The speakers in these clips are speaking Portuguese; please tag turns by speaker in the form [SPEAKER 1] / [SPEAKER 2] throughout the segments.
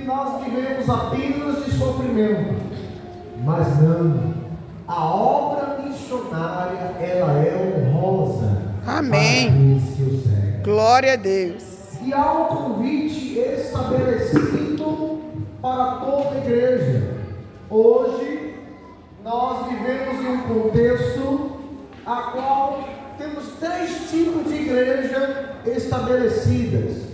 [SPEAKER 1] nós vivemos apenas de sofrimento, mas não. A obra missionária, ela é honrosa.
[SPEAKER 2] Amém.
[SPEAKER 1] Para aqueles que o seguem.
[SPEAKER 2] Glória a Deus.
[SPEAKER 1] E há um convite estabelecido para toda a igreja. Hoje, nós vivemos em um contexto a qual temos 3 tipos de igreja estabelecidas.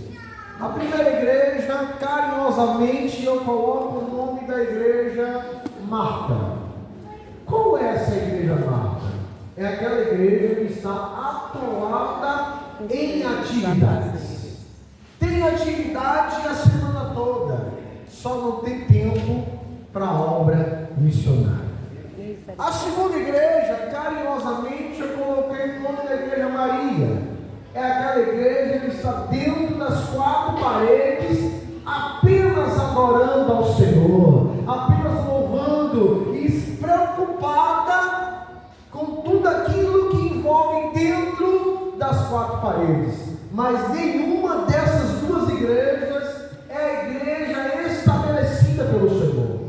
[SPEAKER 1] A primeira igreja, carinhosamente, eu coloco o nome da igreja Marta. Qual é essa igreja Marta? É aquela igreja que está atolada em atividades. Tem atividade a semana toda, só não tem tempo para a obra missionária. A segunda igreja, carinhosamente, eu coloquei o nome da igreja Maria. É aquela igreja que está dentro das 4 paredes, apenas adorando ao Senhor, apenas louvando e preocupada com tudo aquilo que envolve dentro das 4 paredes. Mas nenhuma dessas 2 igrejas é a igreja estabelecida pelo Senhor.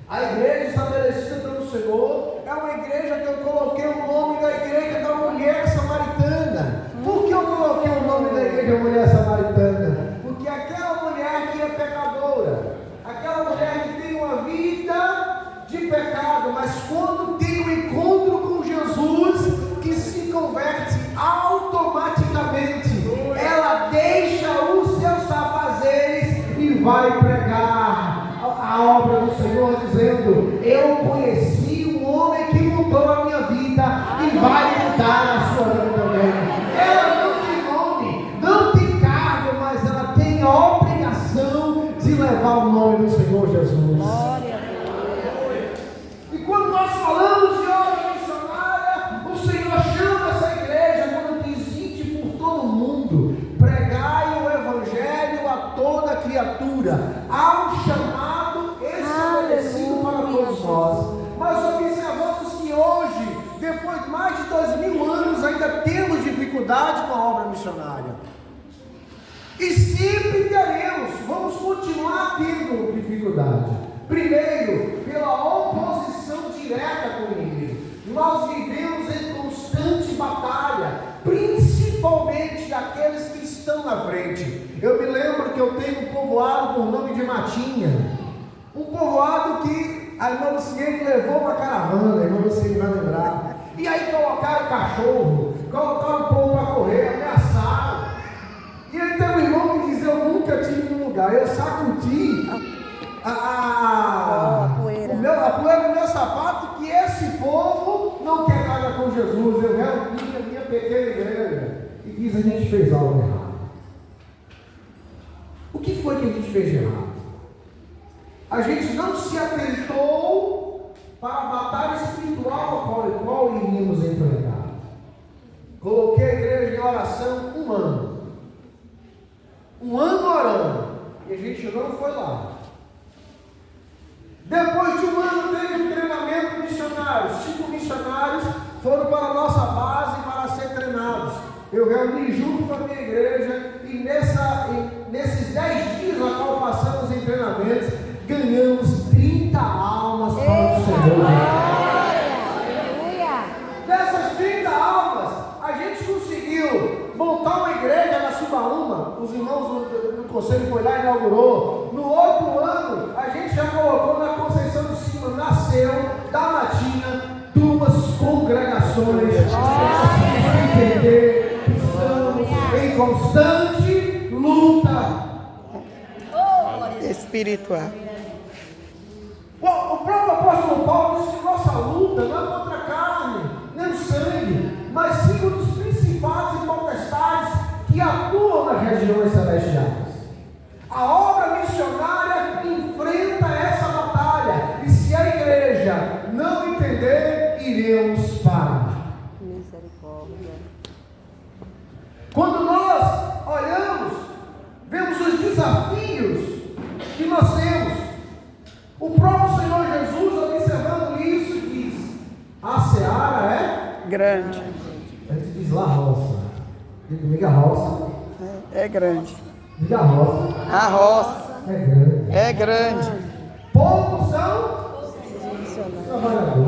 [SPEAKER 1] A igreja estabelecida pelo Senhor é uma igreja que eu coloquei o nome da igreja da mulher samaritana. Por que eu coloquei o nome da igreja da mulher samaritana? Porque aquela mulher que é pecadora, aquela mulher que tem uma vida de pecado, mas quando tem um encontro com Jesus, que se converte automaticamente, ela deixa os seus afazeres e vai pregar a obra do Senhor, dizendo: eu conheci um homem que mudou a minha vida e vai mudar a sua vida também. Ela não tem nome, não tem cargo, mas ela tem a obrigação de levar o nome do Senhor Jesus. E quando nós falamos de obra missionária, o Senhor chama essa igreja, quando diz: ide por todo mundo, pregai o evangelho a toda criatura. Há um chamado estabelecido para todos nós. Mas observamos que hoje, depois de mais de 2000 anos, ainda temos dificuldade com a obra missionária. E sempre teremos, vamos continuar tendo dificuldade. Primeiro, pela oposição direta com o inimigo. Nós vivemos em constante batalha, principalmente aqueles que estão na frente. Eu me lembro que eu tenho um povoado com o nome de Matinha. Um povoado que a irmã Luciene levou uma caravana, a irmã Luciene vai lembrar. E aí colocaram cachorro, colocaram o povo para correr, ameaçaram. E aí teve um irmão que dizia: eu nunca tive no lugar, eu sacudi a poeira do meu sapato, que esse povo não quer nada com Jesus. Eu reuni a minha pequena igreja e diz: a gente fez algo errado. O que foi que a gente fez de errado? A gente não se atentou para a batalha espiritual a qual iríamos enfrentar. Coloquei a igreja em oração 1 ano. 1 ano orando. E a gente não foi lá. Depois de 1 ano teve um treinamento missionário. 5 missionários foram para a nossa base para ser treinados. Eu reuni junto com a minha igreja e nesses 10 dias a qual passamos em treinamentos, ganhamos 30 almas para o Senhor. Dessas 30 almas, a gente conseguiu montar uma igreja na Subaúma. Os irmãos do conselho foi lá e inaugurou. No outro ano, a gente já colocou na Conceição do Cima, nasceu da Matinha 2 congregações. Estamos em constante luta
[SPEAKER 2] espiritual.
[SPEAKER 1] O próprio apóstolo Paulo disse que nossa luta não é contra a carne, nem o sangue, mas sim contra os principados e potestades que atuam nas regiões celestiais. A obra missionária enfrenta essa batalha, e se a igreja não entender, iremos parar.
[SPEAKER 3] Misericórdia.
[SPEAKER 1] Quando nós olhamos, vemos os desafios que nós temos. O próprio Senhor Jesus, observando isso, diz: a seara é
[SPEAKER 2] grande.
[SPEAKER 1] A gente diz lá roça. Diga comigo, a roça.
[SPEAKER 2] É grande.
[SPEAKER 1] Diga a roça.
[SPEAKER 2] A roça.
[SPEAKER 1] é grande.
[SPEAKER 2] É grande.
[SPEAKER 1] Poucos são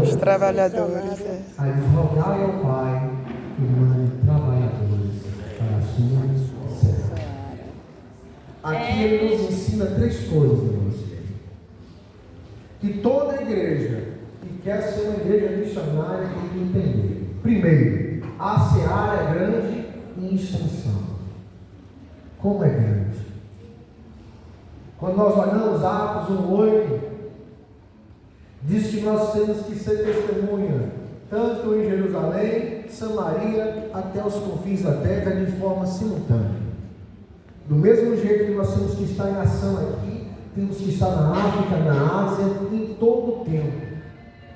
[SPEAKER 2] Os
[SPEAKER 1] trabalhadores.
[SPEAKER 2] trabalhadores.
[SPEAKER 1] Aí diz, rogai ao Pai que mande trabalhadores para a sua seara. Aqui ele nos ensina 3 coisas, irmãos. Que toda igreja que quer ser uma igreja missionária tem que entender. Primeiro, a seara é grande em extensão. Como é grande? Quando nós olhamos Atos 1:8, diz que nós temos que ser testemunha, tanto em Jerusalém, Samaria, até os confins da terra, de forma simultânea. Do mesmo jeito que nós temos que estar em ação aqui, temos que estar na África, na Ásia, em todo o tempo.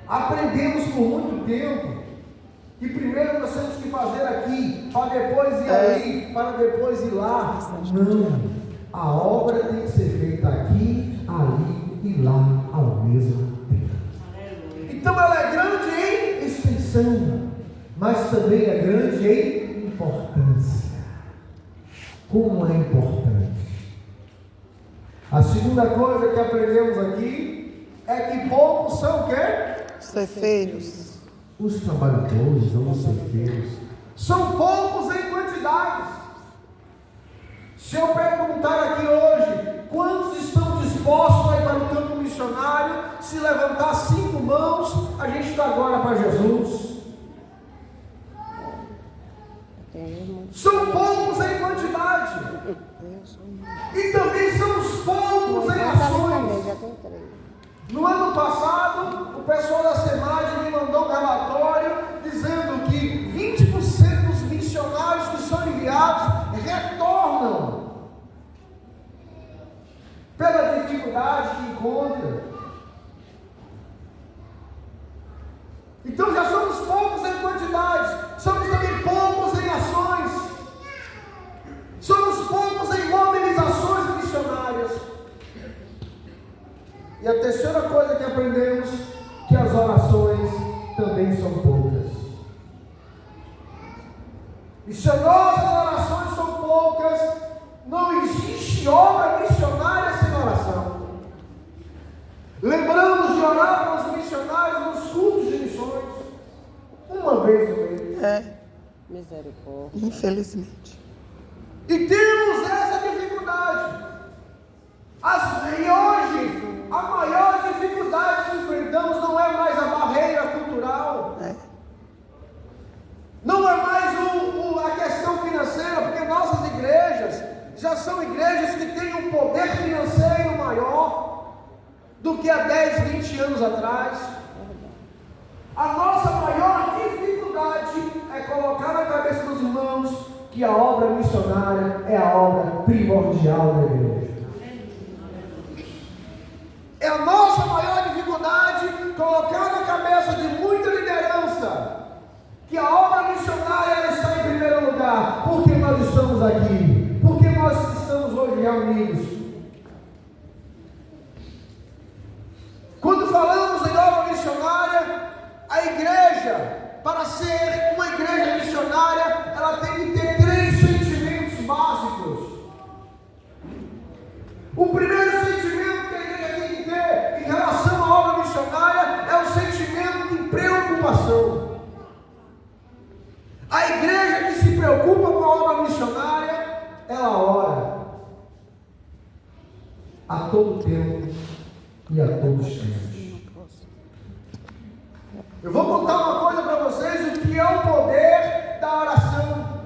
[SPEAKER 1] Aprendemos por muito tempo que primeiro nós temos que fazer aqui, para depois ir ali, para depois ir lá. Não, a obra tem que ser feita aqui, ali e lá ao mesmo tempo. Então ela é grande em extensão, mas também é grande em importância. Como é importante. A segunda coisa que aprendemos aqui é que poucos são o quê?
[SPEAKER 2] Cefeiros.
[SPEAKER 1] Os trabalhadores ou os cefeiros são poucos em quantidades. Se eu perguntar aqui hoje, quantos estão dispostos a ir para o campo missionário? Se levantar 5 mãos, a gente dá glória para Jesus. São poucos em quantidade. E também são os poucos em ações. No ano passado, o pessoal da SEMAD me mandou um relatório dizendo que 20% dos missionários que são enviados retornam pela dificuldade que encontram. Então já somos poucos em quantidades, somos também poucos em ações, somos poucos em mobilizações missionárias. E a terceira coisa que aprendemos, que as orações também são poucas. E se as nossas orações são poucas, não existe obra missionária sem oração. Lembramos de orar para os missionários nos cultos de missões, uma vez no mês.
[SPEAKER 3] Misericórdia.
[SPEAKER 2] Infelizmente.
[SPEAKER 1] E temos essa dificuldade. E hoje, a maior dificuldade que enfrentamos não é mais a barreira cultural. Não é mais a questão financeira, porque nossas igrejas já são igrejas que têm um poder financeiro maior do que há 10, 20 anos atrás. A nossa maior dificuldade é colocar na cabeça dos irmãos que a obra missionária é a obra primordial da igreja. É a nossa maior dificuldade colocar na cabeça de muita liderança que a obra missionária ela está em primeiro lugar. Por que nós estamos aqui? Por que nós estamos hoje reunidos? Quando falamos em obra missionária, a igreja, para ser uma igreja missionária, ela tem que ter 3 sentimentos básicos. O primeiro sentimento que a igreja tem que ter em relação à obra missionária é o sentimento de preocupação. A igreja que se preocupa com a obra missionária, ela ora a todo tempo e a todos os tempos. Eu vou contar uma coisa para vocês, o que é o poder da oração.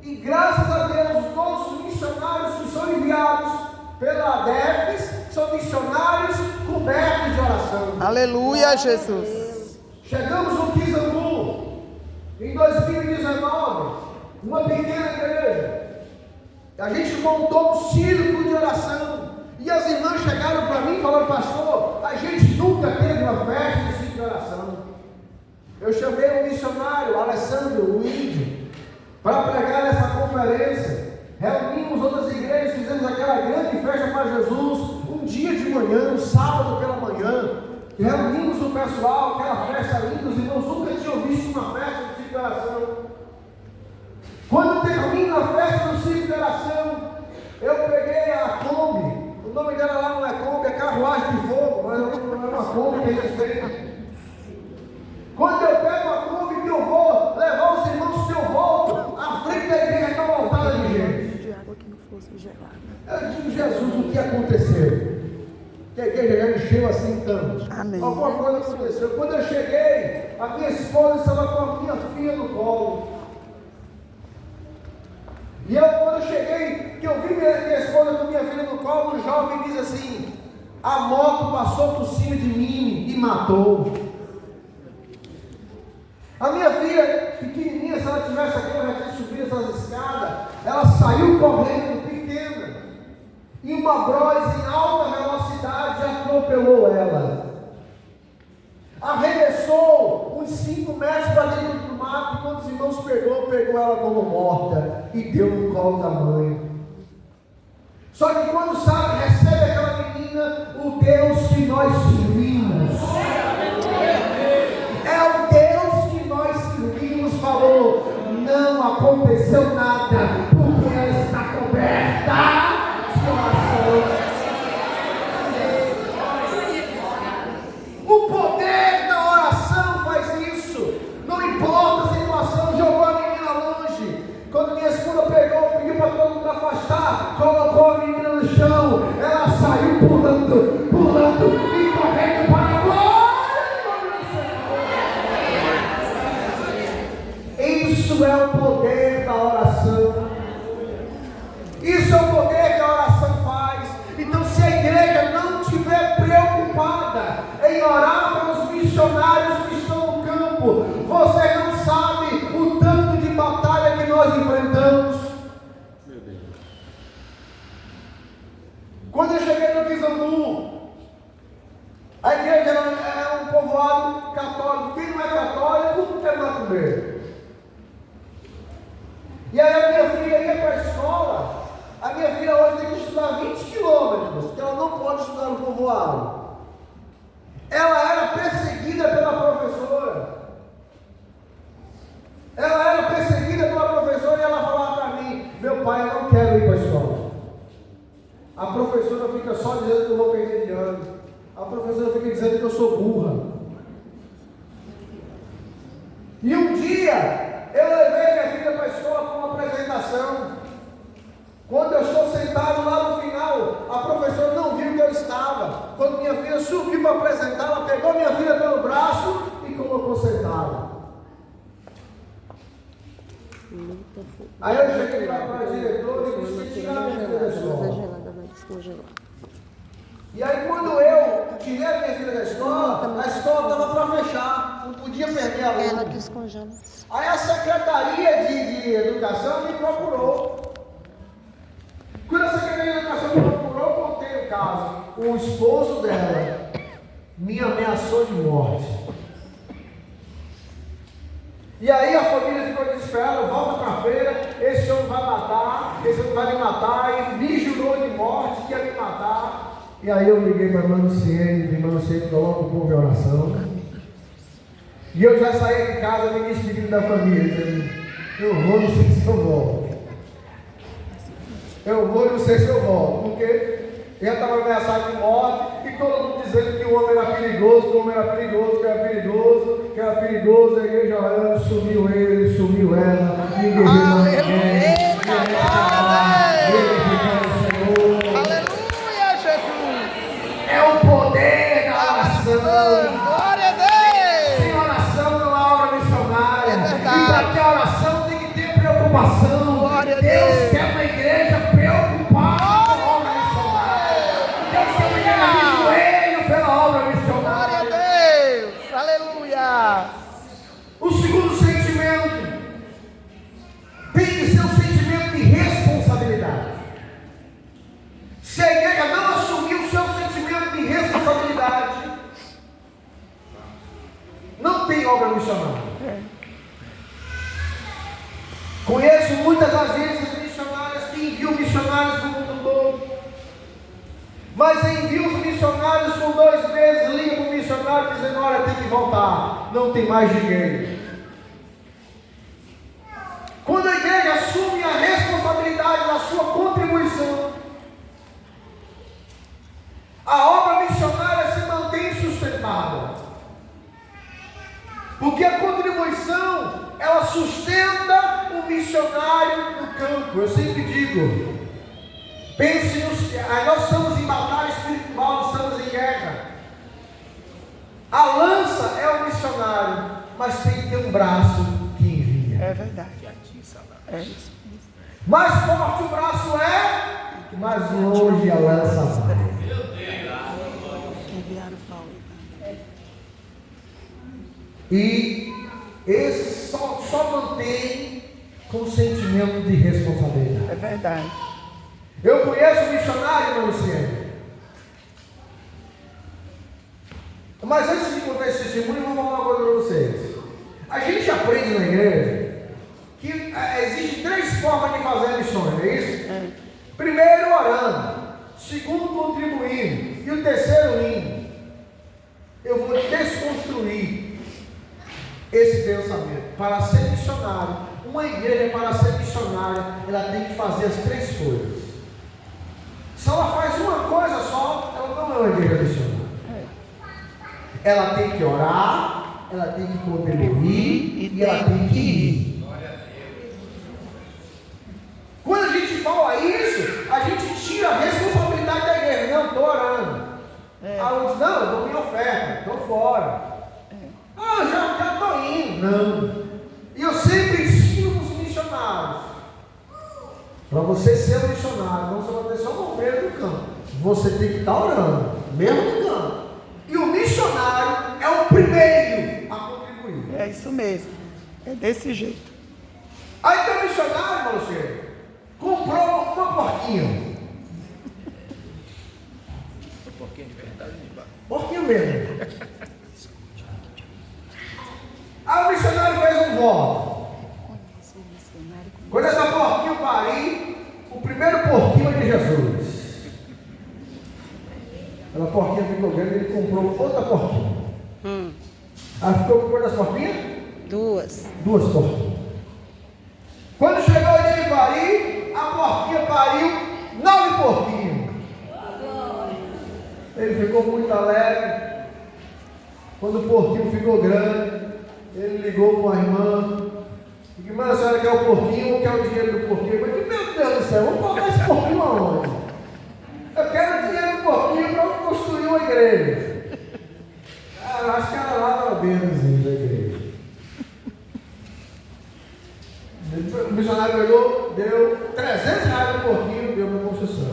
[SPEAKER 1] E graças a Deus, todos os missionários que são enviados pela ADEFES são missionários cobertos de oração.
[SPEAKER 2] Aleluia, Jesus.
[SPEAKER 1] Chegamos no Kizambu em 2019, uma pequena igreja. A gente montou um círculo de oração. E as irmãs chegaram para mim e falaram: pastor, a gente nunca teve uma festa de círculo de oração. Eu chamei um missionário, Alessandro, o índio, para pregar nessa conferência. Reunimos outras igrejas, fizemos aquela grande festa para Jesus, um dia de manhã, um sábado pela manhã. Reunimos o pessoal, aquela festa linda, os irmãos nunca tinham visto uma festa de círculo de oração. Quando termina a festa do círculo de oração, eu peguei a Kombi, o nome dela Eu digo, Jesus, o que aconteceu? Que a igreja já encheu assim tanto.
[SPEAKER 2] Amém.
[SPEAKER 1] Alguma coisa aconteceu. Quando eu cheguei, a minha esposa estava com a minha filha no colo. E eu, quando eu cheguei, que eu vi minha esposa com minha filha no colo, o jovem diz assim: a moto passou por cima de mim e matou. A minha filha, pequenininha, se ela tivesse aqui, ela já tinha subido essas escadas, ela saiu correndo, pequena, e uma Bros em alta velocidade atropelou ela. Arremessou uns 5 metros para dentro do mato, e quando os irmãos pegou ela como morta e deu no colo da mãe. Só que quando Sara recebe aquela menina, o Deus que nós servimos, é o Deus que nós servimos, falou: não aconteceu nada, porque ela está coberta de oração. O poder da oração faz isso. Não importa a situação, jogou a menina longe. Quando minha esposa pediu para todo mundo afastar, colocou a menina no chão, ela saiu pulando e correndo para a glória do Senhor. Isso é o poder da oração. Isso é o poder que a oração faz. Então, se a igreja não estiver preocupada em orar pelos missionários que estão no campo, você não sabe o tanto de batalha que nós enfrentamos. Quando eu cheguei no Quizambu, a igreja era um povoado católico. Quem não é católico não tem macumbeiro. E aí a minha filha ia para a escola. A minha filha hoje tem que estudar 20 quilômetros, porque ela não pode estudar no povoado. Ela era perseguida pela professora. Ela era perseguida pela professora e ela falava para mim: meu pai, eu não quero ir para a escola. A professora fica só dizendo que eu vou perder de ano. A professora fica dizendo que eu sou burra. E um dia, eu levei minha filha para a escola para uma apresentação. Quando eu estou sentado lá no final, a professora não viu que eu estava. Quando minha filha subiu para apresentar, ela pegou minha filha pelo braço e colocou sentada. Aí eu cheguei para a diretora e disse: tirar minha filha da escola. E aí quando eu tirei a minha filha da escola, a escola estava para fechar, não podia perder a
[SPEAKER 3] Ela
[SPEAKER 1] aluno.
[SPEAKER 3] descongela.
[SPEAKER 1] Aí a Secretaria de Educação me procurou. Quando a Secretaria de Educação me procurou, eu contei o caso. O esposo dela me ameaçou de morte. E aí a família ficou desesperada: volta para a feira, esse homem vai matar, esse homem vai me matar, e me jurou de morte que ia me matar. E aí eu liguei para a irmã Luciene, coloca o povo em oração. E eu já saí de casa me despedindo da família, dizendo: eu vou, não sei se eu volto. Eu vou, não sei se eu volto, porque já estava ameaçado de morte, e todo mundo dizendo que o homem era perigoso, que o homem era perigoso, que era perigoso, que era perigoso. A igreja orando, sumiu ele, sumiu ela, ninguém viu mais ninguém.
[SPEAKER 2] Aleluia, Jesus.
[SPEAKER 1] É o poder da oração.
[SPEAKER 2] Glória a Deus.
[SPEAKER 1] Sem oração não há obra missionária.
[SPEAKER 2] É verdade.
[SPEAKER 1] E para ter oração tem que ter preocupação.
[SPEAKER 2] Glória a
[SPEAKER 1] Deus
[SPEAKER 2] Deus.
[SPEAKER 1] quer uma igreja preocupada com a obra missionária. Deus quer uma igreja de joelho pela obra
[SPEAKER 2] Glória a
[SPEAKER 1] missionária.
[SPEAKER 2] Deus. Aleluia.
[SPEAKER 1] O segundo sentimento tem que ser um sentimento de responsabilidade. Se a igreja não assumir o seu sentimento de responsabilidade, não tem obra missionária. Conheço muitas agências missionárias que enviam missionários para o mundo todo, mas enviam os missionários com 2 meses, ligam para o missionário dizendo: olha, tem que voltar, não tem mais dinheiro. Quando a igreja assume a responsabilidade da sua contribuição, a obra missionária se mantém sustentável. Porque a contribuição, ela sustenta o missionário no campo. Eu sempre digo, Pense nós estamos em batalha espiritual, estamos em guerra. A lança é o missionário, mas tem que ter um braço que envia.
[SPEAKER 2] É verdade. É isso.
[SPEAKER 1] Mais forte o braço é, mais longe a lança vai.
[SPEAKER 3] Enviaram o Paulo.
[SPEAKER 1] E esse só mantém com sentimento de responsabilidade.
[SPEAKER 2] É verdade.
[SPEAKER 1] Eu conheço um missionário, irmão Luciano. Mas antes de contar esse testemunho, eu vou falar uma coisa para vocês. A gente aprende na igreja que existem 3 formas de fazer missões, não é isso? Primeiro, orando. Segundo, contribuindo. E o terceiro, indo. Eu vou desconstruir esse pensamento. Para ser missionário, uma igreja, para ser missionária, ela tem que fazer as 3 coisas. Se ela faz uma coisa só, ela não é uma igreja missionária. Ela tem que orar, ela tem que contribuir e ela tem que ir. Quando a gente fala isso, a gente tira a responsabilidade da igreja. Não, estou orando. Alguns não, eu dou minha oferta, estou fora. Já estou indo. Não. E eu sempre ensino os missionários. Para você ser um missionário, não só vai ter só um bombeiro no campo. Você tem que estar orando, mesmo no campo. E o missionário é o primeiro a contribuir.
[SPEAKER 2] É isso mesmo. É desse jeito.
[SPEAKER 1] Aí tem um missionário, você comprou uma porquinha.
[SPEAKER 4] Porquinho de verdade,
[SPEAKER 1] Porquinho mesmo. Aí o missionário fez um voto. Quando essa porquinha parir, o primeiro porquinho é de Jesus. Aquela porquinha ficou grande, ele comprou outra porquinha. Aí ficou com quantas porquinhas?
[SPEAKER 3] 2.
[SPEAKER 1] 2 porquinhas. Quando chegou o dia de parir, a porquinha pariu 9 porquinhos. Ele ficou muito alegre. Quando o porquinho ficou grande, ele ligou para a irmã. Irmã, a senhora quer o porquinho ou quer o dinheiro do porquinho? Eu disse, meu Deus do céu, vamos colocar esse porquinho aonde? Eu quero o dinheiro do porquinho para construir uma igreja. Eu acho que era lá na beirazinha da igreja. O missionário pegou, deu R$300 no porquinho, deu para construção.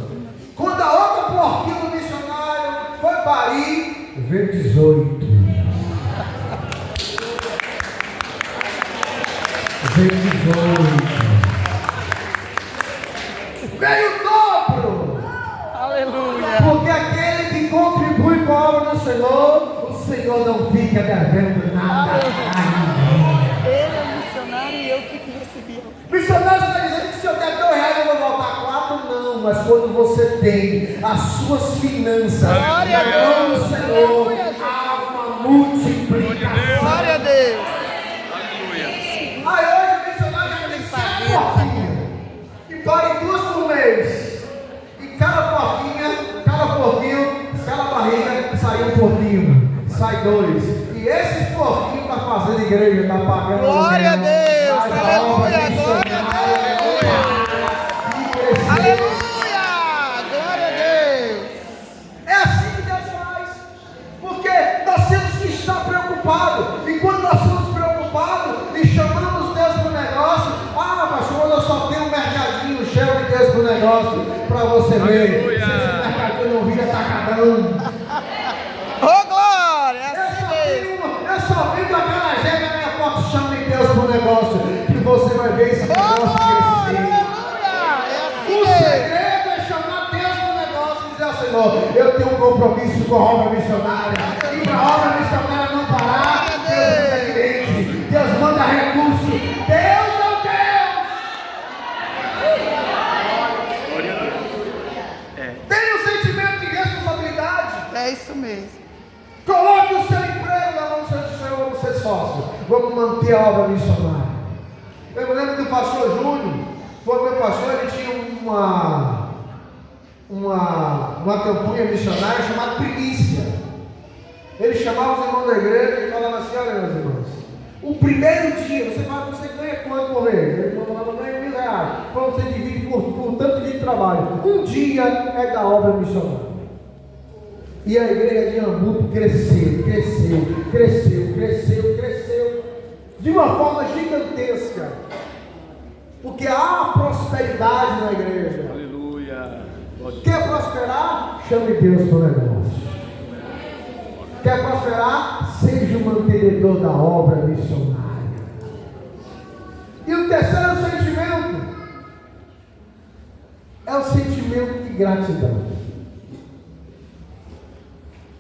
[SPEAKER 1] Quando a outra porquinha do missionário foi parir, veio 18. Veio 18. Veio o dobro.
[SPEAKER 2] Aleluia.
[SPEAKER 1] Porque aquele que contribui com a obra do Senhor, o Senhor não fica devendo nada a ninguém.
[SPEAKER 2] Ele é missionário e eu fico recebendo.
[SPEAKER 1] Missionário está dizendo que se eu der R$2 eu vou voltar 4, não, mas quando você tem as suas finanças
[SPEAKER 2] Glória a
[SPEAKER 1] na mão do
[SPEAKER 2] Deus.
[SPEAKER 1] Senhor,
[SPEAKER 2] Aleluia.
[SPEAKER 1] há uma multiplicação.
[SPEAKER 2] Glória a Deus.
[SPEAKER 1] Aí hoje o missionário já tem 7 porquinhas, que parem 2 por mês, e cada porquinho, cada barriga sai um porquinho, sai 2, e esses porquinhos está fazendo igreja, está pagando.
[SPEAKER 2] Glória a Deus.
[SPEAKER 1] Mas a obra
[SPEAKER 2] Aleluia. Glória a Deus. Aleluia. Glória a Deus.
[SPEAKER 1] É assim que Deus faz, porque nós temos que estar preocupados, e quando nós estamos preocupados e chamamos Deus para o negócio, pastor, eu só tenho um mercadinho, chama Deus para o negócio, para você ver, se esse mercadinho não vira tacadão.
[SPEAKER 2] Oh, glória. É assim mesmo.
[SPEAKER 1] Eu só vendo aquela gente na minha porta, chama Deus para o negócio, que você vai ver esse
[SPEAKER 2] Oh,
[SPEAKER 1] negócio
[SPEAKER 2] glória.
[SPEAKER 1] crescer.
[SPEAKER 2] Aleluia. É assim
[SPEAKER 1] O
[SPEAKER 2] mesmo.
[SPEAKER 1] segredo é chamar Deus para o negócio e dizer ao Senhor, eu tenho um compromisso com a obra missionária, e para a obra missionária não parar, Deus manda cliente, Deus manda recurso, Deus é o Deus. Tenha um sentimento de responsabilidade.
[SPEAKER 2] É isso mesmo.
[SPEAKER 1] Coloque o seu emprego na mão do Senhor, vamos ser sócios, vamos manter a obra missionária. Eu me lembro do pastor Júnior, foi meu pastor, ele tinha uma campanha missionária chamada Primícia. Ele chamava os irmãos da igreja e falava assim, olha meus irmãos, o primeiro dia, você fala, você ganha quanto por mês? Ele falava, ganha R$1.000. Quando você divide por tanto de trabalho. Um dia é da obra missionária. E a igreja de Iambu cresceu, de uma forma gigantesca. Porque há prosperidade na igreja.
[SPEAKER 4] Aleluia.
[SPEAKER 1] Quer prosperar? Chame Deus para o negócio. Quer prosperar? Seja o mantenedor da obra missionária. E o terceiro sentimento é o sentimento de gratidão.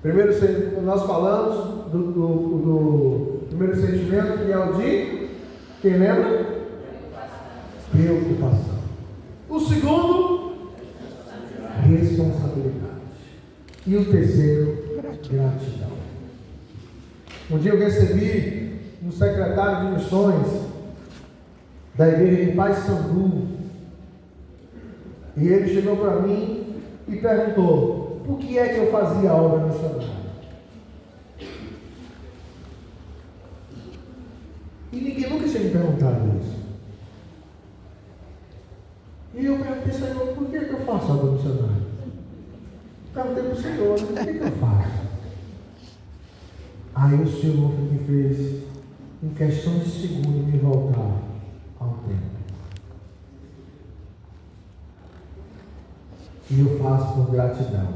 [SPEAKER 1] Primeiro, nós falamos do primeiro sentimento, que é o de, quem lembra? Preocupação. O segundo, responsabilidade. E o terceiro, gratidão. Um dia eu recebi um secretário de missões da igreja de Paysandu, e ele chegou para mim e perguntou: por que é que eu fazia a obra missionária? E ninguém nunca tinha me perguntado isso. E eu perguntei: Senhor, por que eu faço a obra missionária? Perguntei para o Senhor: por que eu faço? Aí o Senhor me fez, em questão de segundo, me voltar ao tempo. E eu faço por gratidão.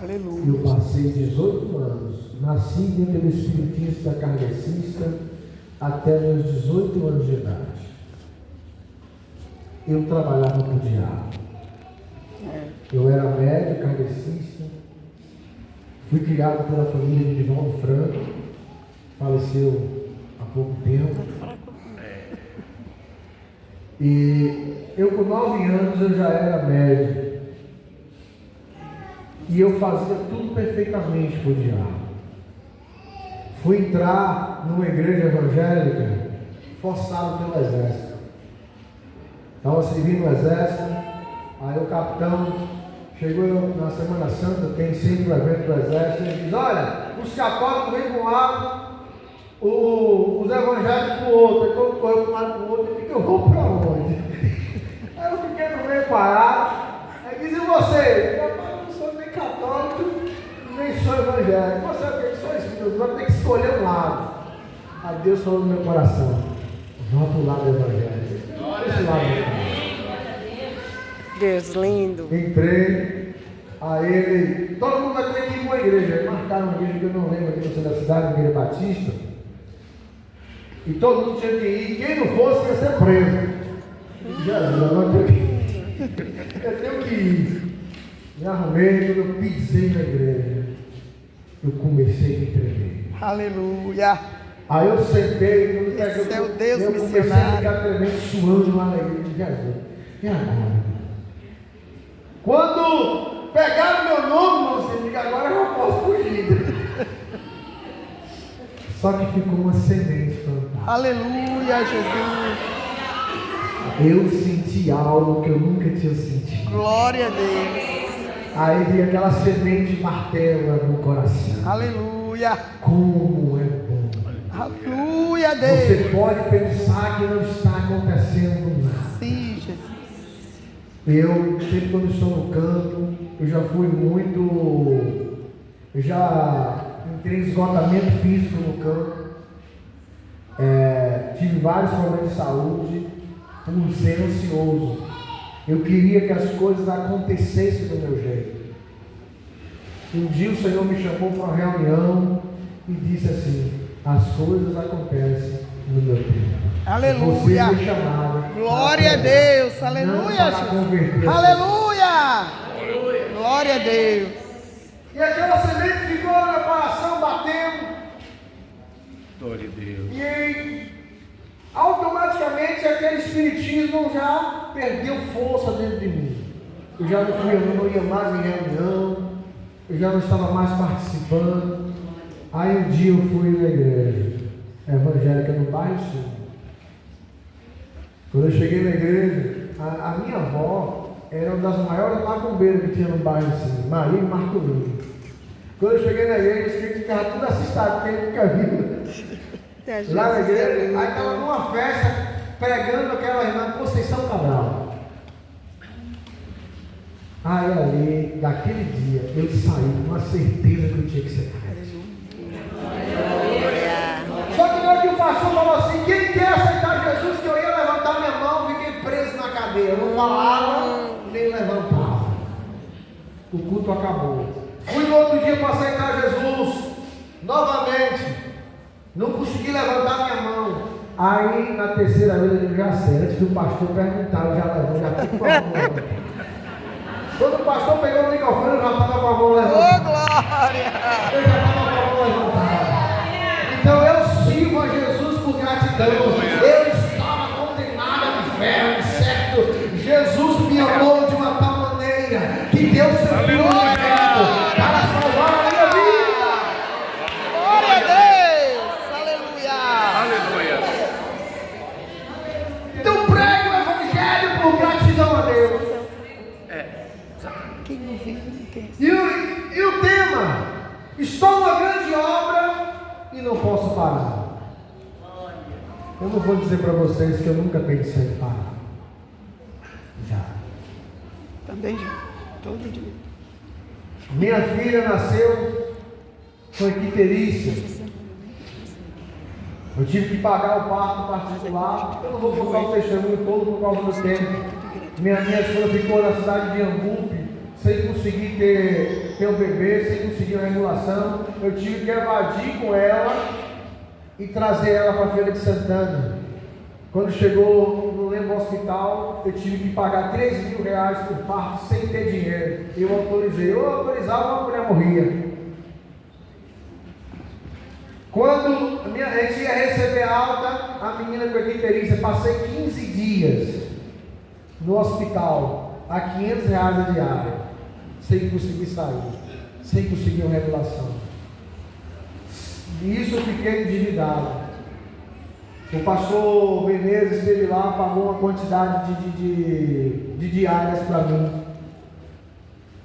[SPEAKER 2] Aleluia.
[SPEAKER 1] Eu passei 18 anos, nasci dentro do espiritista kardecista até meus 18 anos de idade. Eu trabalhava com o diabo. Eu era médico kardecista. Fui criado pela família de Divaldo Franco, faleceu há pouco tempo. E eu com 9 anos eu já era médico. E eu fazia tudo perfeitamente para o diabo. Fui entrar numa igreja evangélica forçado pelo exército. Estava servindo no exército, aí o capitão chegou na Semana Santa, tem sempre um evento do exército, e ele diz: olha, os católicos vêm para um lado, os evangélicos para o outro, então correu para um lado para o outro, e eu vou para onde? Aí eu fiquei no meio parado, aí diz: e você? Eu não sou nem católico, nem sou evangélico, você é o que? Sou espírita, vai ter que escolher um lado. Aí Deus falou no meu coração: vamos para o lado evangélico. Esse lado.
[SPEAKER 3] Deus lindo.
[SPEAKER 1] Entrei, aí ele, todo mundo vai ter que ir para uma igreja. Aí marcaram uma igreja que eu não lembro aqui no centro da cidade, uma igreja batista. E todo mundo tinha que ir, quem não fosse ia ser preso. Jesus, agora eu tenho que ir. Me arrumei, quando eu pisei na igreja, eu comecei a me tremer.
[SPEAKER 2] Aleluia.
[SPEAKER 1] Aí eu sentei,
[SPEAKER 2] Esse é o Deus
[SPEAKER 1] eu comecei a
[SPEAKER 2] missionário.
[SPEAKER 1] ficar tremendo, suando lá na igreja. Jesus, e agora? Quando pegaram meu nome, você diga: agora eu posso fugir. Só que ficou uma semente plantada.
[SPEAKER 2] Aleluia, Jesus.
[SPEAKER 1] Eu senti algo que eu nunca tinha sentido.
[SPEAKER 2] Glória a Deus.
[SPEAKER 1] Aí vi aquela semente martela no coração.
[SPEAKER 2] Aleluia.
[SPEAKER 1] Como é bom.
[SPEAKER 2] Aleluia,
[SPEAKER 1] Você
[SPEAKER 2] Deus.
[SPEAKER 1] pode pensar que não está acontecendo nada.
[SPEAKER 2] Sim, Jesus.
[SPEAKER 1] Eu, sempre quando estou no campo, eu já fui muito. Eu já entrei em esgotamento físico no campo. Tive vários problemas de saúde por ser ansioso. Eu queria que as coisas acontecessem do meu jeito. Um dia o Senhor me chamou para uma reunião e disse assim: as coisas acontecem no meu tempo.
[SPEAKER 2] Aleluia.
[SPEAKER 1] Você foi chamado.
[SPEAKER 2] Glória a Deus. Aleluia, Jesus. Aleluia. Glória a Deus.
[SPEAKER 1] E aquela semente ficou no meu coração batendo.
[SPEAKER 4] Glória a Deus.
[SPEAKER 1] E automaticamente aquele espiritismo já perdeu força dentro de mim. Eu já não ia mais em reunião, eu já não estava mais participando. Aí um dia eu fui na igreja evangélica no bairro Sul. Quando eu cheguei na igreja, a minha avó era uma das maiores macumbeiras que tinha no bairro Sul, Maria Marcolino. Quando eu cheguei na igreja, os crentes ficavam tudo assustados, porque ele nunca viu. Lá na igreja, aí estava numa festa pregando aquela irmã Conceição Cabral. Aí ali, daquele dia, eu saí com a certeza que eu tinha que ser crente. Só que na hora que o pastor falou assim, quem quer aceitar Jesus, que eu ia levantar minha mão, fiquei preso na cadeira. Eu não falava, nem levantava. O culto acabou. Fui no outro dia para aceitar Jesus, novamente. Não consegui levantar minha mão. Aí, na terceira vez, eu digo, já sei, antes do pastor perguntar, eu já levanto, já fico com a mão. Quando o pastor pegou o microfone, eu já estava com a mão levantada.
[SPEAKER 2] Ô, glória!
[SPEAKER 1] Eu já estava com a mão levantada. Então eu sirvo a Jesus por gratidão. Eu estava condenado ao inferno, certo? Jesus me amou de uma tal maneira que deu seu filho eterno para salvar a minha vida.
[SPEAKER 2] Glória a Deus! Aleluia!
[SPEAKER 4] Aleluia.
[SPEAKER 1] Então prego o evangelho por gratidão a Deus. E o tema, estou numa grande obra e não posso parar. Eu não vou dizer para vocês que eu nunca pensei em parar. Já.
[SPEAKER 2] Também já. Todo dia.
[SPEAKER 1] Minha filha nasceu, foi quiterícia. Eu tive que pagar o parto particular. Eu não vou contar o testemunho todo por causa do tempo. Minha esposa ficou na cidade de Angupe, sem conseguir ter um bebê, sem conseguir uma regulação. Eu tive que evadir com ela e trazer ela para a Feira de Santana. Quando chegou, não lembro, o hospital, eu tive que pagar R$3.000 por parto sem ter dinheiro. Eu autorizava, a mulher morria. Quando a gente ia receber alta, a menina com a quiterícia, passei 15 dias no hospital, a R$500 a diária, sem conseguir sair, sem conseguir uma regulação. E isso eu fiquei endividado. O pastor Menezes esteve lá, pagou uma quantidade de diárias para mim.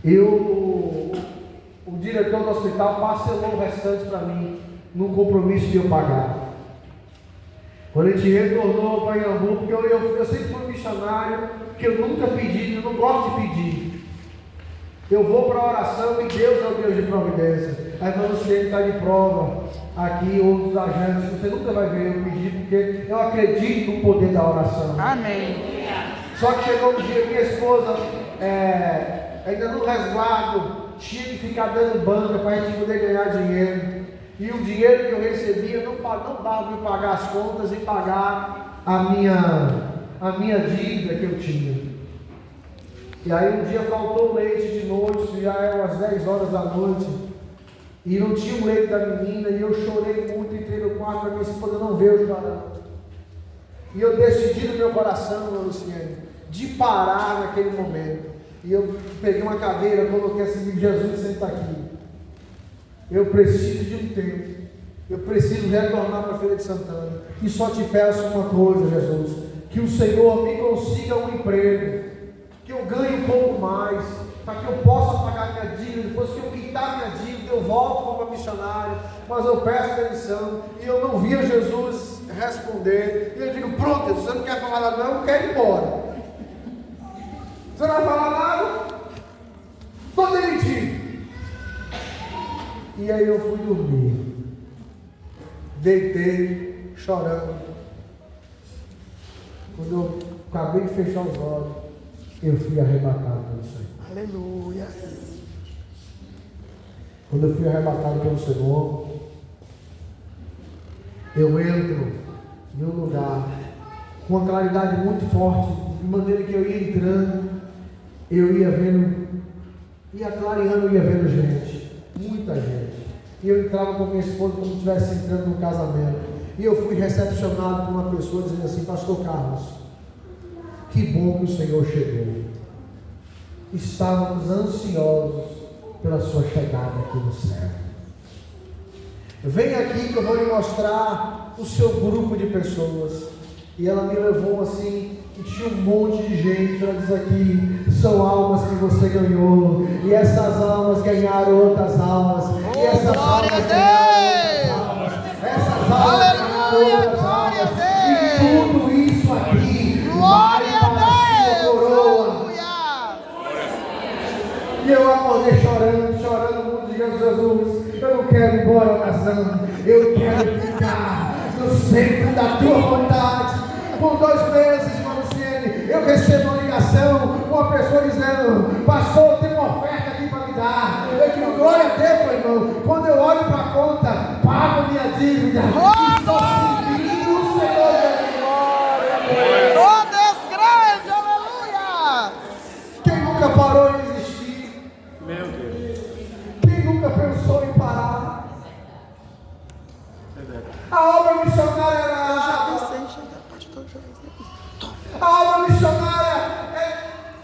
[SPEAKER 1] O diretor do hospital parcelou o restante para mim, num compromisso de eu pagar. Quando a gente retornou para Iambu, porque eu sempre fui missionário, que eu nunca pedi, eu não gosto de pedir. Eu vou para a oração e Deus é o Deus de providência. Aí quando você está de prova, aqui, outros agentes, você nunca vai ver eu pedir, porque eu acredito no poder da oração.
[SPEAKER 2] Amém.
[SPEAKER 1] Só que chegou um dia, minha esposa, ainda no resguardo, tinha que ficar dando banca para a gente poder ganhar dinheiro. E o dinheiro que eu recebia não dava para me pagar as contas e pagar a minha dívida que eu tinha. E aí um dia faltou leite de noite, já eram as 10 horas da noite, e não tinha o leite da menina, e eu chorei muito, entrei no quarto, a minha esposa não veio chorando. E eu decidi no meu coração, Luciane, de parar naquele momento. E eu peguei uma cadeira, coloquei assim, Jesus, senta aqui. Eu preciso de um tempo. Eu preciso retornar para a Feira de Santana. E só te peço uma coisa, Jesus. Que o Senhor me consiga um emprego. Que eu ganhe um pouco mais. Para que eu possa pagar minha dívida. Depois que eu quitar minha dívida, eu volto como missionário. Mas eu peço demissão. E eu não via Jesus responder. E eu digo, pronto, Jesus, você não quer falar nada não, eu quero ir embora. Você não vai falar nada? Estou demitido. E aí eu fui dormir, deitei, chorando. Quando eu acabei de fechar os olhos, eu fui arrebatado pelo Senhor.
[SPEAKER 2] Aleluia.
[SPEAKER 1] Quando eu fui arrebatado pelo Senhor, eu entro em um lugar com uma claridade muito forte, de maneira que eu ia entrando, eu ia vendo, ia clareando, eu ia vendo gente. Muita gente. E eu entrava com minha esposa como se estivesse entrando num casamento. E eu fui recepcionado por uma pessoa dizendo assim, Pastor Carlos, que bom que o Senhor chegou. Estávamos ansiosos pela sua chegada aqui no céu. Vem aqui que eu vou lhe mostrar o seu grupo de pessoas. E ela me levou assim, e tinha um monte de gente. Ela diz aqui, são almas que você ganhou, e essas almas ganharam outras almas, e essas almas ganharam outras almas, essas almas ganharam outras almas, e tudo isso aqui vale para a sua coroa. chorando, muito de Jesus. Eu não quero ir embora, oração. Eu quero ficar no centro da tua vontade. Por 2 meses, Manuciene, eu recebo uma ligação, uma pessoa dizendo: pastor, tem uma oferta aqui para me dar. Eu digo: glória a Deus, meu irmão. Quando eu olho para a conta, pago minha dívida. Estou servindo o Senhor Jesus.
[SPEAKER 2] Oh, Deus grande, aleluia!
[SPEAKER 1] Quem nunca parou de existir?
[SPEAKER 4] Meu Deus.
[SPEAKER 1] Quem nunca pensou em parar? A obra missionária era a obra missionária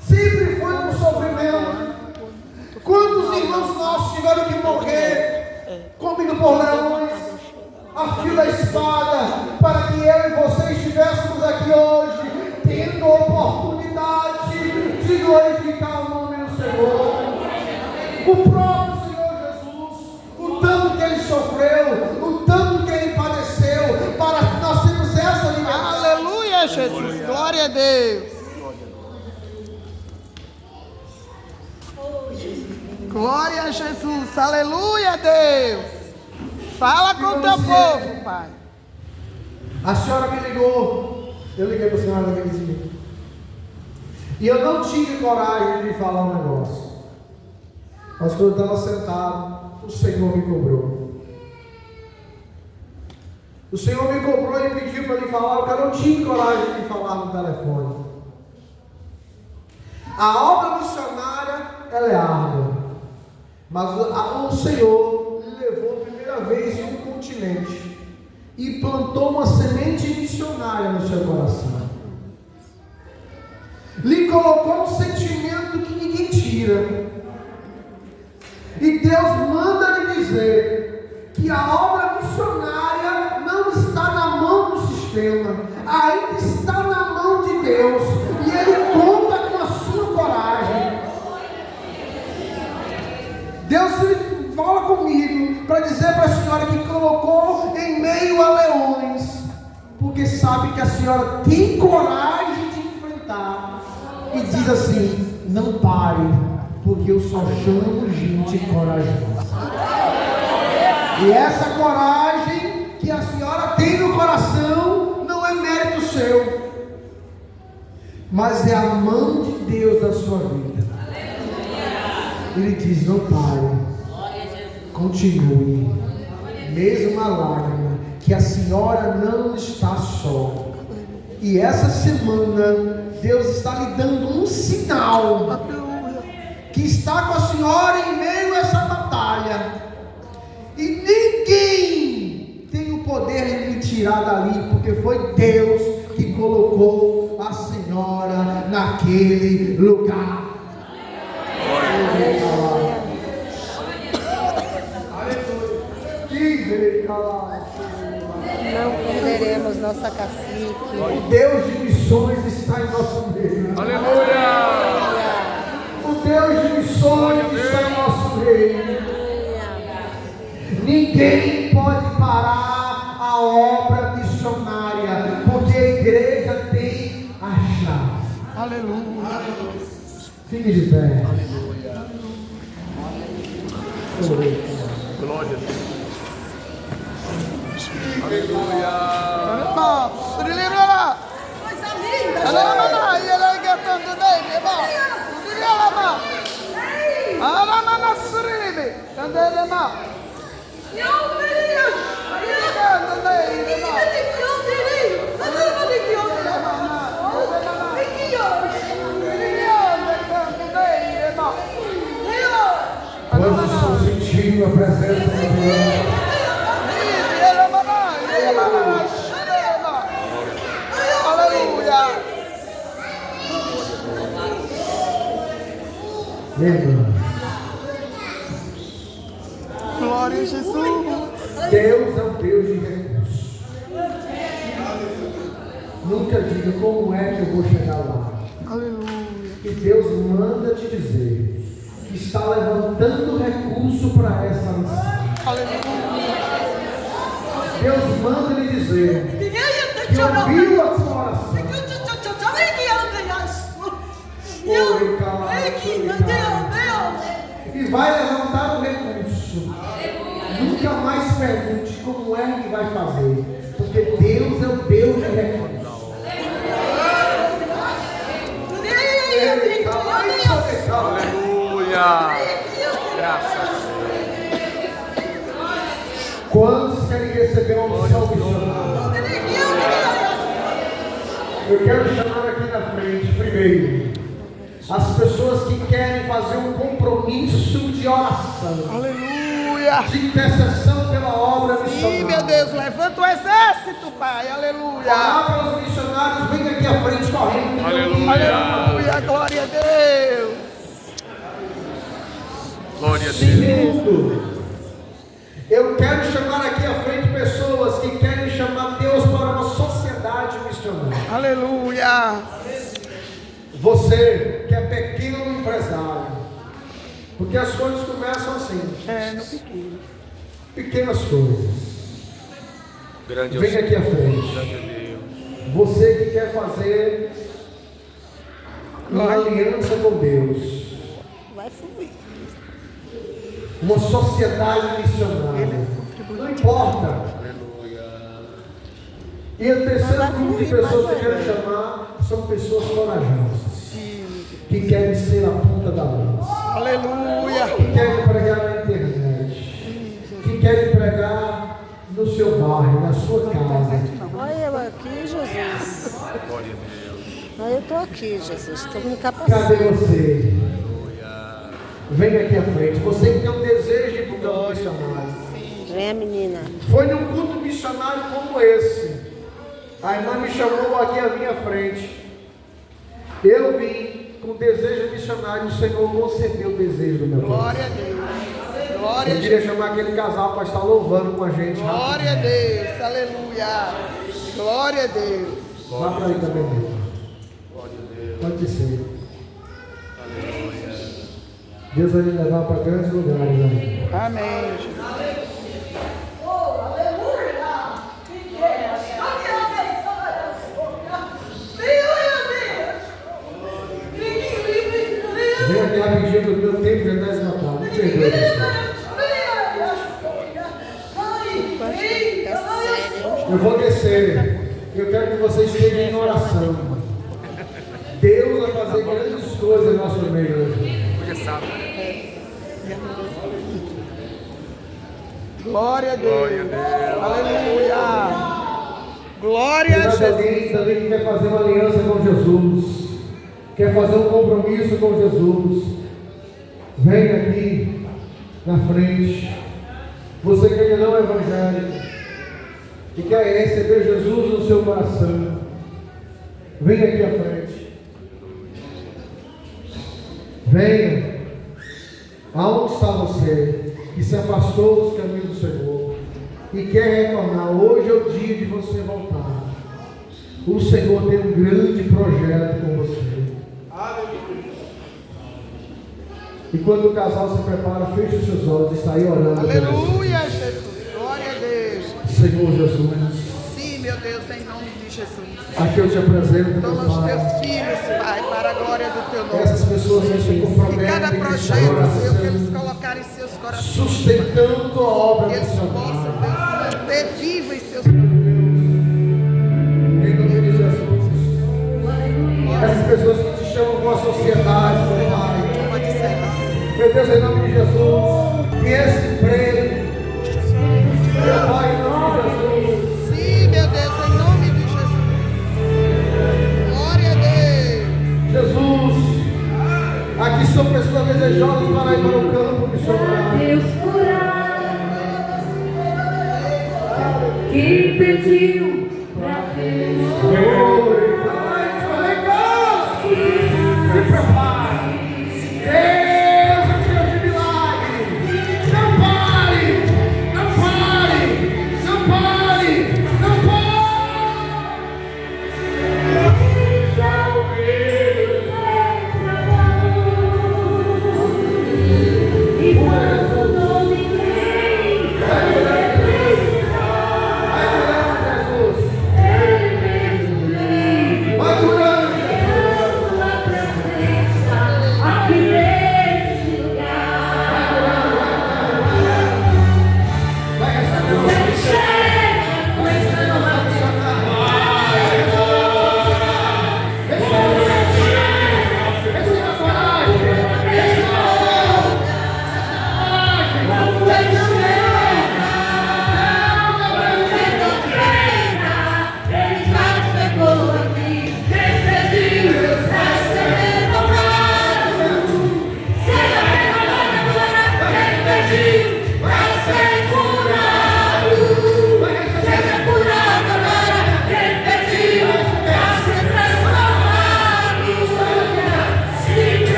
[SPEAKER 1] sempre foi um sofrimento. Quantos irmãos nossos tiveram que morrer, comido por leões, a fio da espada, para que eu e você estivéssemos aqui hoje, tendo a oportunidade de glorificar o nome do Senhor. O próprio Senhor Jesus, o tanto que Ele sofreu, o tanto que Ele padeceu, para que nós tenhamos essa liberdade.
[SPEAKER 2] Aleluia, Jesus, glória a Deus. Glória a Jesus, aleluia, Deus. Fala com o teu povo, Pai.
[SPEAKER 1] A senhora me ligou, eu liguei para a senhora naquele dia, e eu não tive coragem de lhe falar um negócio, mas quando eu estava sentado, o Senhor me cobrou. O Senhor me cobrou e pediu para lhe falar, porque eu não tive coragem de lhe falar no telefone. A obra missionária, ela é árdua, mas o Senhor lhe levou a primeira vez em um continente e plantou uma semente missionária no seu coração. Lhe colocou um sentimento que ninguém tira. E Deus manda lhe dizer que a obra missionária não está na mão do sistema, ainda está na mão de Deus, e Ele conta com a sua coragem. Deus fala comigo para dizer para a senhora que colocou em meio a leões, porque sabe que a senhora tem coragem de enfrentar, e diz assim: não pare, porque eu só chamo gente corajosa. E essa coragem que a senhora tem no coração não é mérito seu, mas é a mão de Deus na sua vida. Ele diz: não pare, continue, mesmo a lágrima, que a senhora não está só. E essa semana Deus está lhe dando um sinal que está com a senhora em meio a essa batalha, e ninguém tem o poder de me tirar dali, porque foi Deus que colocou a senhora naquele lugar.
[SPEAKER 3] Não perderemos nossa cacique.
[SPEAKER 1] O Deus de missões está em nosso meio.
[SPEAKER 4] Aleluia!
[SPEAKER 1] O Deus de missões está em nosso meio. Ninguém pode parar a obra missionária, porque a igreja tem a chave.
[SPEAKER 2] Aleluia.
[SPEAKER 1] Fique de pé.
[SPEAKER 4] Glória a Deus.
[SPEAKER 1] Quantos estão sentindo a presença de Deus?
[SPEAKER 2] Aleluia. Glória a Jesus.
[SPEAKER 1] Deus é um Deus de recursos. Nunca diga como é que eu vou chegar lá.
[SPEAKER 2] Aleluia.
[SPEAKER 1] E Deus manda te dizer que está levantando recurso para essa missão.
[SPEAKER 2] Aleluia.
[SPEAKER 1] Deus manda lhe dizer que ouviu a sua oração. e vai levantar o recurso. Nunca mais pergunte como é que vai fazer, porque Deus é o Deus de recursos.
[SPEAKER 4] Aleluia. Graças a
[SPEAKER 1] Quantos querem receber uma unção missionária? Eu quero chamar aqui na frente, primeiro, as pessoas que querem fazer um compromisso de oração,
[SPEAKER 2] Aleluia.
[SPEAKER 1] de intercessão pela obra missionária.
[SPEAKER 2] Sim, meu Deus, levanta o exército, Pai. Aleluia.
[SPEAKER 1] Palavra aos missionários, vem aqui à frente correndo.
[SPEAKER 4] Aleluia.
[SPEAKER 2] Aleluia, glória a Deus.
[SPEAKER 4] Glória a Deus.
[SPEAKER 1] Segundo, eu quero chamar aqui à frente pessoas que querem chamar Deus para uma sociedade missionária.
[SPEAKER 2] Aleluia.
[SPEAKER 1] Você que é pequeno empresário, porque as coisas começam assim,
[SPEAKER 2] No pequeno.
[SPEAKER 1] pequenas coisas.
[SPEAKER 4] Grande
[SPEAKER 1] Vem aqui à frente.
[SPEAKER 4] Grande a Deus.
[SPEAKER 1] Você que quer fazer uma aliança com Deus,
[SPEAKER 3] Vai fluir.
[SPEAKER 1] uma sociedade missionária, não importa.
[SPEAKER 4] Aleluia.
[SPEAKER 1] E o terceiro grupo de pessoas que eu quero chamar são pessoas corajosas, que querem ser a ponta da lança,
[SPEAKER 2] Aleluia.
[SPEAKER 1] que querem pregar na internet, que querem pregar no seu bairro, na sua casa.
[SPEAKER 3] Olha eu aqui, Jesus.
[SPEAKER 4] Glória a Deus.
[SPEAKER 3] Olha, eu estou aqui, Jesus. Estou me
[SPEAKER 1] Cadê
[SPEAKER 3] capacitando.
[SPEAKER 1] você?
[SPEAKER 4] Aleluia.
[SPEAKER 1] Vem aqui à frente. Você que tem um desejo de ir para o campo missionário.
[SPEAKER 3] Vem a menina.
[SPEAKER 1] Foi num culto missionário como esse. A irmã me chamou aqui à minha frente. Eu vim com desejo missionário. O Senhor concedeu o desejo do meu coração.
[SPEAKER 2] Glória a Deus. Glória a
[SPEAKER 1] Eu queria
[SPEAKER 2] Deus.
[SPEAKER 1] chamar aquele casal para estar louvando com a gente.
[SPEAKER 2] Glória a Deus. Aleluia. Glória a Deus.
[SPEAKER 1] Vá para aí também.
[SPEAKER 4] Glória a Deus.
[SPEAKER 1] Pode ser.
[SPEAKER 4] Aleluia.
[SPEAKER 1] Deus vai me levar para grandes lugares. Né?
[SPEAKER 2] Amém, Jesus.
[SPEAKER 1] Vem aqui rapidinho, que o meu tempo já está esgotado. Me perdoe, pessoal. Eu vou descer. Eu quero que vocês estejam em oração. Deus vai fazer grandes coisas no nosso meio hoje.
[SPEAKER 4] Hoje é sábado.
[SPEAKER 2] Glória a Deus.
[SPEAKER 4] Glória a Deus.
[SPEAKER 2] Aleluia. Glória a
[SPEAKER 1] Tem mais
[SPEAKER 2] Jesus.
[SPEAKER 1] alguém também que quer fazer uma aliança com Jesus, quer fazer um compromisso com Jesus, vem aqui na frente. Você que ainda não é evangélico e quer receber Jesus no seu coração, vem aqui à frente. Venha. Aonde está você que se afastou dos caminhos do Senhor e quer retornar? Hoje é o dia de você voltar. O Senhor tem um grande projeto com você. E quando o casal se prepara, feche os seus olhos e está aí orando.
[SPEAKER 2] Aleluia, Jesus. Glória a Deus.
[SPEAKER 1] Senhor Jesus,
[SPEAKER 2] Sim, meu Deus, em nome de Jesus.
[SPEAKER 1] aqui eu te apresento, meu
[SPEAKER 2] Toma os
[SPEAKER 1] Pai,
[SPEAKER 2] teus filhos, Pai, para a glória do teu nome.
[SPEAKER 1] essas pessoas que se
[SPEAKER 2] E
[SPEAKER 1] comprometem
[SPEAKER 2] cada
[SPEAKER 1] nesta
[SPEAKER 2] projeto, Senhor, que eles
[SPEAKER 1] oração,
[SPEAKER 2] colocarem em seus corações,
[SPEAKER 1] sustentando a obra
[SPEAKER 2] que eles possam,
[SPEAKER 1] missionária.
[SPEAKER 2] Deus, manter vivo em seus
[SPEAKER 1] Em nome de Jesus. Essas pessoas que te chamam com a sociedade, meu Pai.
[SPEAKER 2] Pode ser.
[SPEAKER 1] Meu Deus, em nome de Jesus.